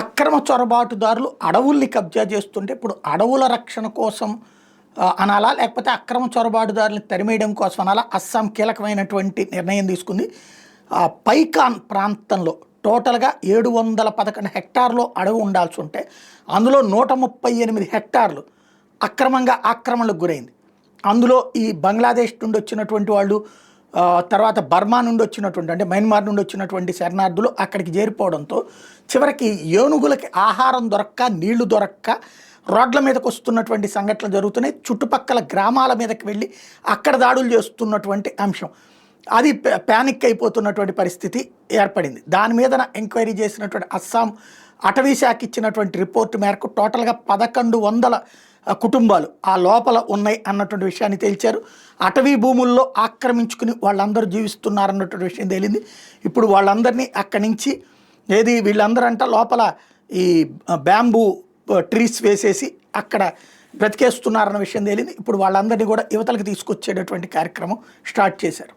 అక్రమ చొరబాటుదారులు అడవుల్ని కబ్జా చేస్తుంటే ఇప్పుడు అడవుల రక్షణ కోసం అనాలా, లేకపోతే అక్రమ చొరబాటుదారులను తరిమేయడం కోసం అనాలా? అస్సాం కీలకమైనటువంటి నిర్ణయం తీసుకుంది. పైకాన్ ప్రాంతంలో టోటల్గా 711 హెక్టార్లు అడవి ఉండాల్సి ఉంటే అందులో 138 హెక్టార్లు అక్రమంగా ఆక్రమణలకు గురైంది. అందులో ఈ బంగ్లాదేశ్ నుండి వచ్చినటువంటి వాళ్ళు, తర్వాత బర్మా నుండి వచ్చినటువంటి, అంటే మయన్మార్ నుండి వచ్చినటువంటి శరణార్థులు అక్కడికి చేరిపోవడంతో చివరికి ఏనుగులకి ఆహారం దొరక్క, నీళ్లు దొరక్క రోడ్ల మీదకి వస్తున్నటువంటి సంఘటనలు జరుగుతున్నాయి. చుట్టుపక్కల గ్రామాల మీదకి వెళ్ళి అక్కడ దాడులు చేస్తున్నటువంటి అంశం, అది ప్యానిక్ అయిపోతున్నటువంటి పరిస్థితి ఏర్పడింది. దాని మీద ఎంక్వైరీ చేసినటువంటి అస్సాం అటవీ శాఖ ఇచ్చినటువంటి రిపోర్టు మేరకు టోటల్గా 1100 కుటుంబాలు ఆ లోపల ఉన్నాయి అన్నటువంటి విషయాన్ని తేల్చారు. అటవీ భూముల్లో ఆక్రమించుకుని వాళ్ళందరూ జీవిస్తున్నారన్నటువంటి విషయం తేలింది. ఇప్పుడు వాళ్ళందరినీ అక్కడి నుంచి వీళ్ళందరంట లోపల ఈ బ్యాంబూ ట్రీస్ వేసేసి అక్కడ బ్రతికేస్తున్నారన్న విషయం తేలింది. ఇప్పుడు వాళ్ళందరినీ కూడా యువతలకు తీసుకొచ్చేటటువంటి కార్యక్రమం స్టార్ట్ చేశారు.